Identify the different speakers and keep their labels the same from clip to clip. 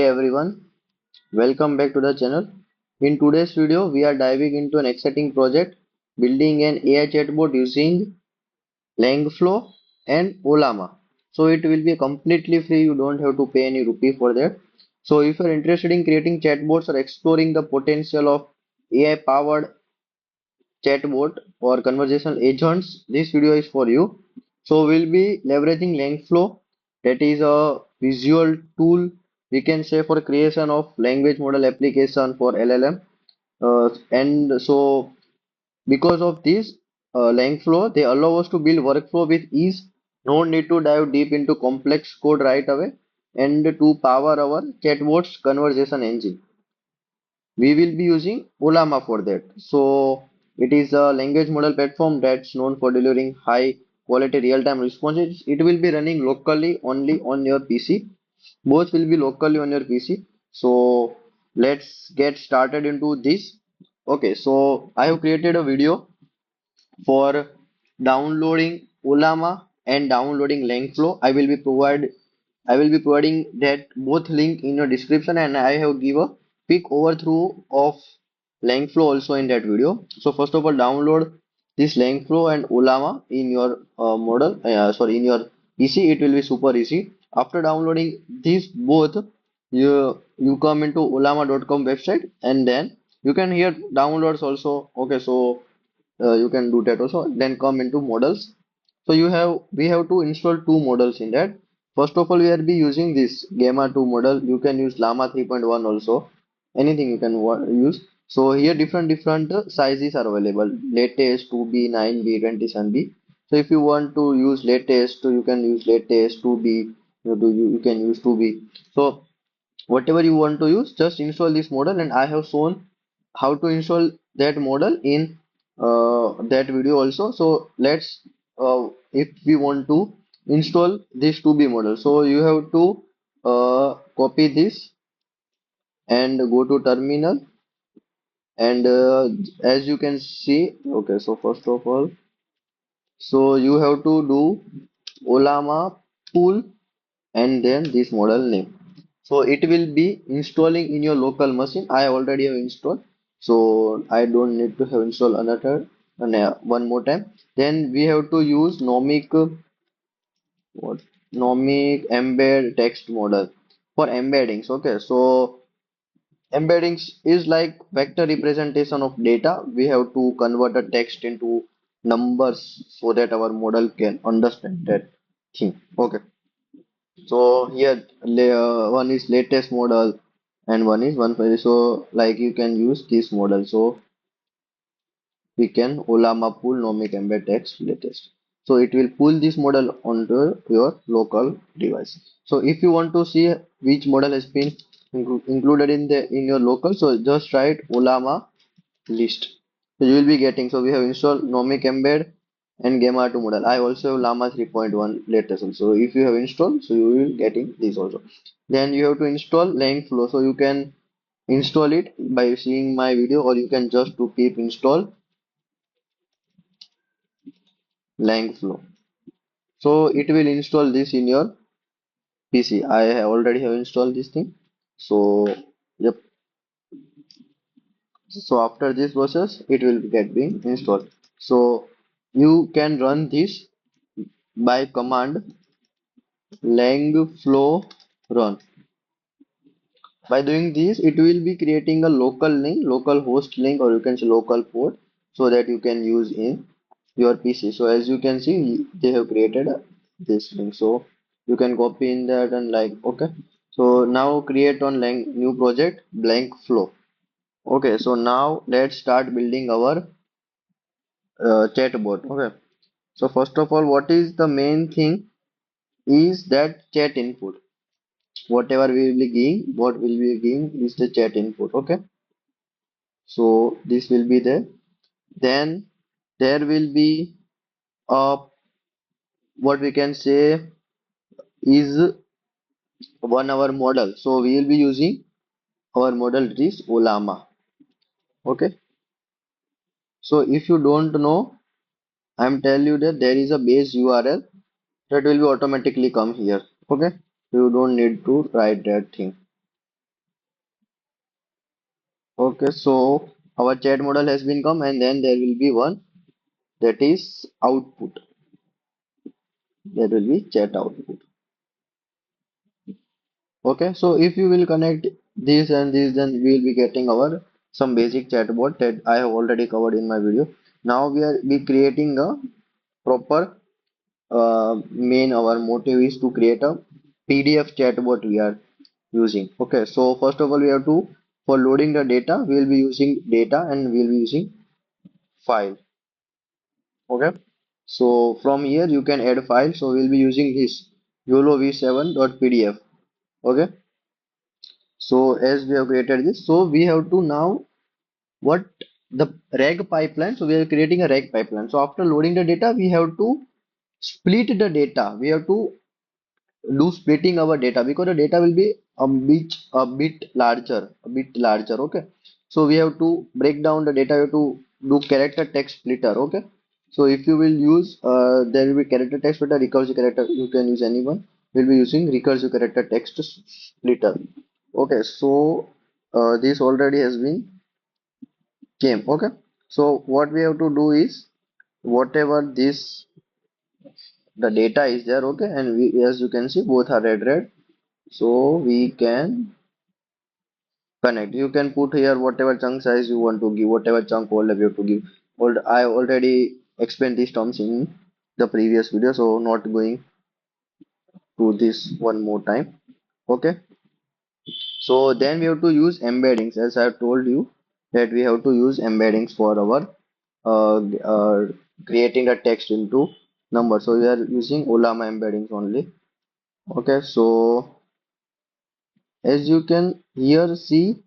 Speaker 1: Hey everyone, welcome back to the channel. In today's video, we are diving into an exciting project building an AI chatbot using Langflow and Ollama. So it will be completely free, you don't have to pay any rupee for that. So if you're interested in creating chatbots or exploring the potential of AI powered chatbot or conversational agents, this video is for you. So we'll be leveraging Langflow, that is a visual tool we can say for creation of language model application for LLM. And so because of this Langflow, they allow us to build workflow with ease. No need to dive deep into complex code right away, and to power our chatbot's conversation engine we will be using Ollama for that. So it is a language model platform that's known for delivering high quality real-time responses. It will be running locally only on your PC. Both will be locally on your PC. So let's get started into this. Okay, so I have created a video for downloading Ollama and downloading Langflow. I will be providing that both link in your description, and I have give a quick overview of Langflow also in that video. So first of all, download this Langflow and Ollama in your in your PC. It will be super easy. After downloading these both, you come into Ollama.com website, and then you can here downloads also. Okay, so you can do that also. Then come into models. So we have to install two models in that. First of all, we will be using this Gamma 2 model. You can use Llama 3.1 also. Anything you can use. So here different sizes are available. Latest 2B, 9B, 27B. So if you want to use latest, you can use latest 2B. You can use 2B. So whatever you want to use, just install this model, and I have shown how to install that model in that video also. So let's if we want to install this 2B model, so you have to copy this and go to terminal, and as you can see, okay, so first of all, so you have to do Ollama pool and then this model name. So it will be installing in your local machine. I already have installed, so I don't need to have installed another one more time. Then we have to use what nomic embed text model for embeddings. Okay, so embeddings is like vector representation of data. We have to convert a text into numbers so that our model can understand that thing. Okay. So here one is latest model and one is 150. So like you can use this model. So we can Ollama pull nomic embed text latest. So it will pull this model onto your local device. So if you want to see which model has been included in your local, so just write Ollama list. So you will be getting. So we have installed nomic embed and Gamma 2 model. I also have Llama 3.1 latest also. If you have installed, so you will getting this also. Then you have to install Langflow. So you can install it by seeing my video, or you can just to keep install Langflow. So it will install this in your PC. Already have installed this thing. So yep. So after this process, it will get being installed. So you can run this by command Langflow run. By doing this, it will be creating a local link, local host link, or you can say local port, so that you can use in your PC. So as you can see, they have created this link. So you can copy in that and like okay. So now create on new project blank flow. Okay, so now let's start building our chatbot. Okay. So first of all, what is the main thing is that chat input. Whatever we will be giving, what will be giving is the chat input. Okay, so this will be there. Then there will be what we can say is 1 hour model. So we will be using our model is Ollama. Okay, so if you don't know, I'm tell you that there is a base URL that will be automatically come here. Okay, you don't need to write that thing. Okay, so our chat model has been come, and then there will be one that is output. There will be chat output. Okay, so if you will connect this and this, then we will be getting our some basic chatbot that I have already covered in my video. Now we are be creating a proper main. Our motive is to create a PDF chatbot we are using. Okay, so first of all we have to, for loading the data we will be using data and we will be using file. Okay, so from here you can add file. So we'll be using this YOLO v7.pdf. Okay, so as we have created this, so we have to now what the rag pipeline. So we are creating a rag pipeline. So after loading the data we have to split the data. We have to do splitting our data because the data will be a bit larger. Okay, so we have to break down the data. We have to do character text splitter. Okay, so if you will use there will be character text splitter, recursive character, you can use anyone. We'll be using recursive character text splitter. Okay, so this already has been came. Okay, so what we have to do is whatever this the data is there. Okay, and we, as you can see, both are red, so we can connect. You can put here whatever chunk size you want to give, whatever chunk order you have to give. I already explained these terms in the previous video, so not going to this one more time. Okay, so then we have to use embeddings, as I have told you that we have to use embeddings for our creating the text into number. So we are using Ollama embeddings only. Okay, so as you can here see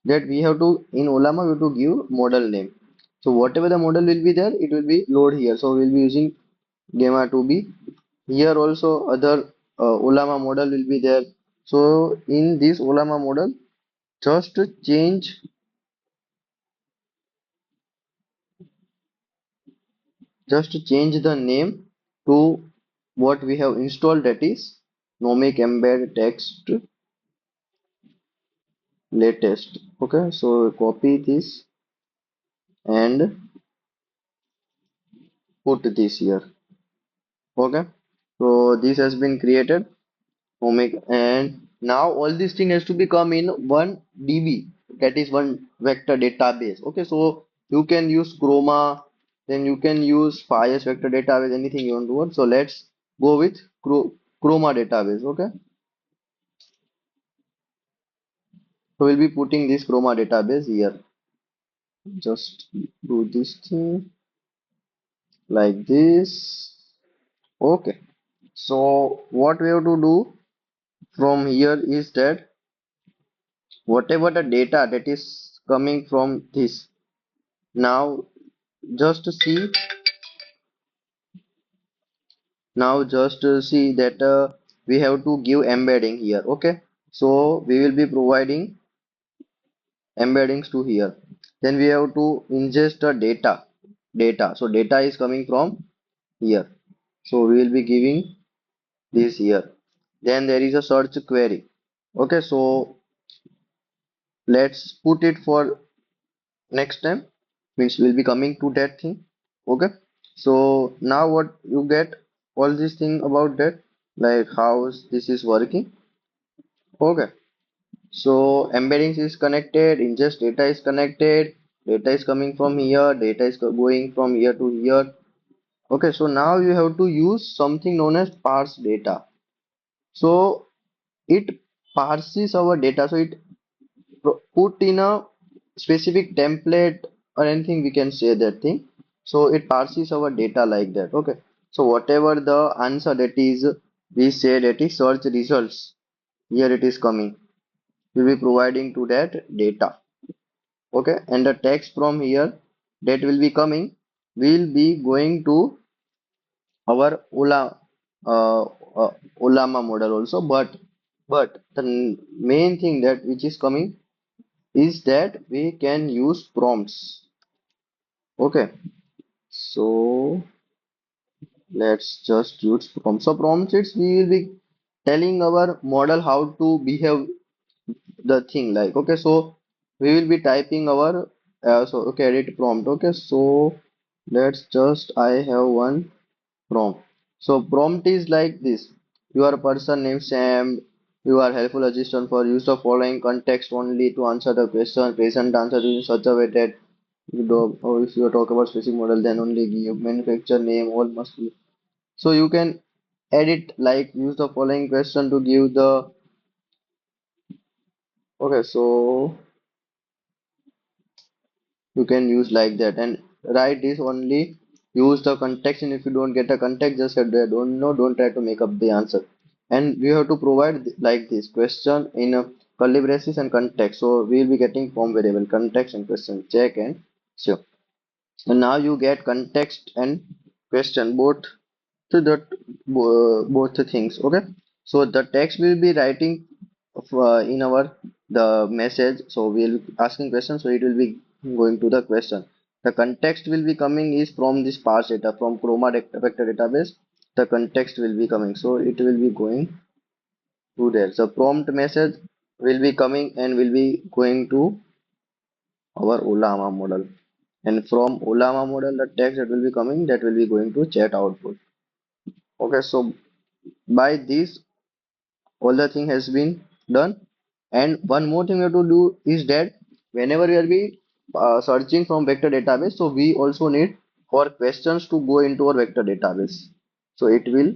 Speaker 1: that we have to, in Ollama we have to give model name. So whatever the model will be there, it will be load here. So we'll be using gamma 2b. Here also other Ollama model will be there. So in this Ollama model, just change change the name to what we have installed, that is nomic embed text latest. Okay, so copy this and put this here. Okay, so this has been created. Omega, and now all these thing has to become in one DB, that is one vector database. Okay, so you can use Chroma, then you can use Fire's vector database, anything you want to work. So let's go with Chroma database. Okay, so we'll be putting this Chroma database here. Just do this thing like this. Okay, so what we have to do from here is that whatever the data that is coming from this, now just see see that we have to give embedding here. Okay, so we will be providing embeddings to here. Then we have to ingest the data. So data is coming from here, so we will be giving this here. Then there is a search query. Okay, so let's put it for next time, means we'll be coming to that thing. Okay, so now what you get all this thing about that, like how this is working. Okay, so embeddings is connected, ingest data is connected, data is coming from here, data is going from here to here. Okay, so now you have to use something known as parse data. So it parses our data, so it put in a specific template or anything, we can say that thing. So it parses our data like that. Okay, so whatever the answer that is, we say that is search results, here it is coming, we will be providing to that data. Okay, and the text from here that will be coming will be going to our uh, Ollama model also, but the main thing that which is coming is that we can use prompts. Okay, so let's just use prompts. So prompts, it's we will be telling our model how to behave the thing, like. Okay, so we will be typing our so okay, edit prompt. Okay, so let's just I have one prompt. So prompt is like this: you are a person named Sam, you are helpful assistant for use of following context only to answer the question. Present answer in such a way that you do, or if you talk about specific model then only give manufacturer name, all must be. So you can edit like use the following question to give the. Okay, so you can use like that and write this only. Use the context, and if you don't get a context, just say that don't know, don't try to make up the answer. And we have to provide like this question in a curly braces and context. So we will be getting form variable context and question check and sure. And now you get context and question both to the both the things. Okay, so the text will be writing in our the message, so we'll be asking questions, so it will be going to the question. The context will be coming is from this parse data from vector database. The context will be coming, so it will be going to there. So prompt message will be coming and will be going to our Ollama model, and from Ollama model the text that will be coming, that will be going to chat output. Okay, so by this all the thing has been done. And one more thing we have to do is that whenever we will be searching from vector database, so we also need for questions to go into our vector database, so it will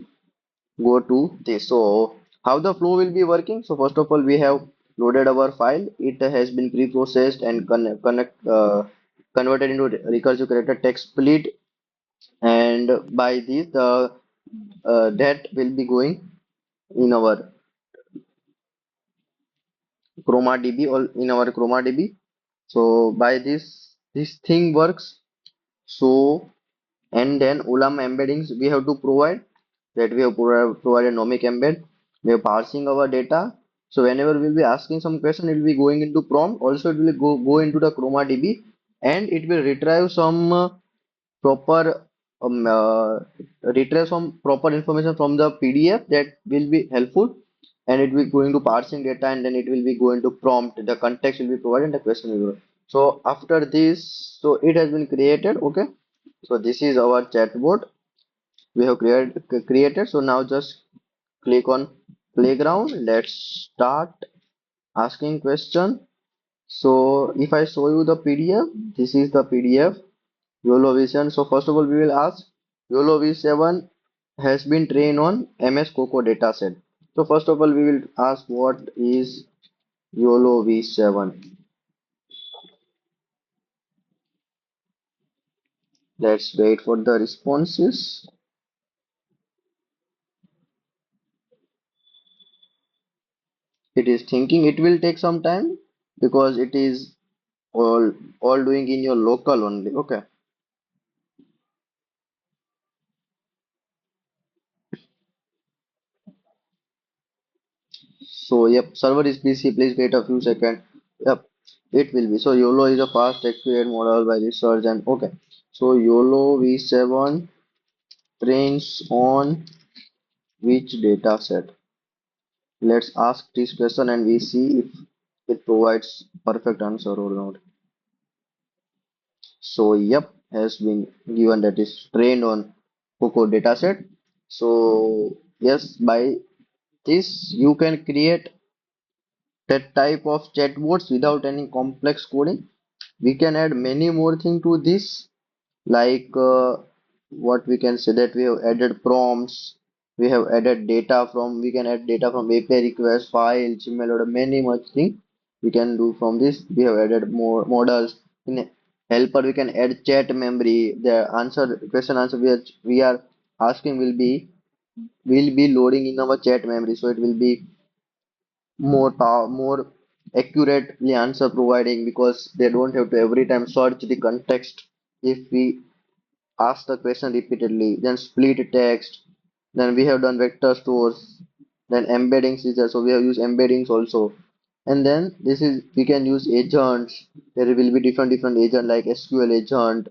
Speaker 1: go to this. So how the flow will be working? So first of all, we have loaded our file. It has been pre-processed and converted into recursive character text split, and by this the that will be going in our chroma db or in our chroma db. So by this thing works. So and then Ollama embeddings we have to provide, that we have provided nomic embed. We are parsing our data, so whenever we'll be asking some question, it will be going into prompt. Also it will go into the chroma db, and it will retrieve some proper retrieve some proper information from the PDF that will be helpful, and it will going to parsing data, and then it will be going to prompt. The context will be provided and the question will be provided. So after this, so it has been created. Okay, so this is our chatbot we have created. So now just click on playground. Let's start asking question. So if I show you the PDF, this is the PDF. YOLO Vision. So first of all, we will ask YOLO V7 has been trained on MS Coco dataset. So first of all, we will ask what is YOLO V7. Let's wait for the responses. It is thinking. It will take some time because it is all doing in your local only. Okay. So yep, server is PC. Please wait a few seconds. Yep, it will be. So YOLO is a fast accurate model by research and okay. So YOLO V7 trains on which data set? Let's ask this question and we see if it provides perfect answer or not. So yep, has been given that is trained on Coco dataset. So yes, by this you can create that type of chatbots without any complex coding. We can add many more things to this, like what we can say that we have added prompts, we have added data from, we can add data from API request file, Gmail, or many much thing we can do from this. We have added more models in helper. We can add chat memory. The answer question answer we are asking will be loading in our chat memory, so it will be more accurately answer providing, because they don't have to every time search the context. If we ask the question repeatedly, then split text, then we have done vector stores, then embeddings is there, so we have used embeddings also. And then this is we can use agents. There will be different agent like SQL agent,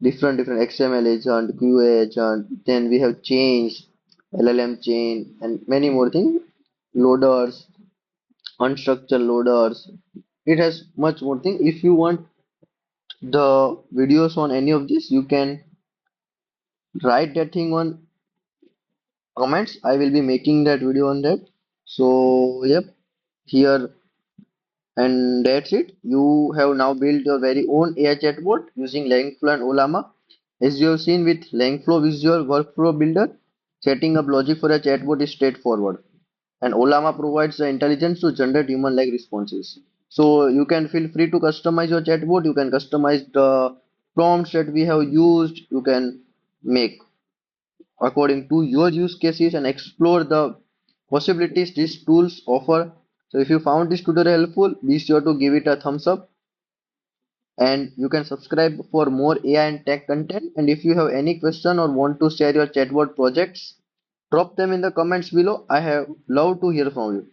Speaker 1: different XML agent, QA agent. Then we have chains, LLM chain, and many more things. Loaders, unstructured loaders. it has much more thing. If you want the videos on any of this, you can write that thing on comments. I will be making that video on that. So yep, here, and that's it. You have now built your very own AI chatbot using Langflow and Ollama. As you have seen with Langflow Visual Workflow Builder, setting up logic for a chatbot is straightforward, and Ollama provides the intelligence to generate human-like responses. So you can feel free to customize your chatbot. You can customize the prompts that we have used. You can make according to your use cases and explore the possibilities these tools offer. So if you found this tutorial helpful, be sure to give it a thumbs up, and you can subscribe for more AI and tech content. And if you have any question or want to share your chatbot projects, drop them in the comments below. I have love to hear from you.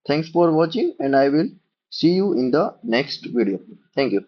Speaker 1: Thanks for watching, and I will see you in the next video. Thank you.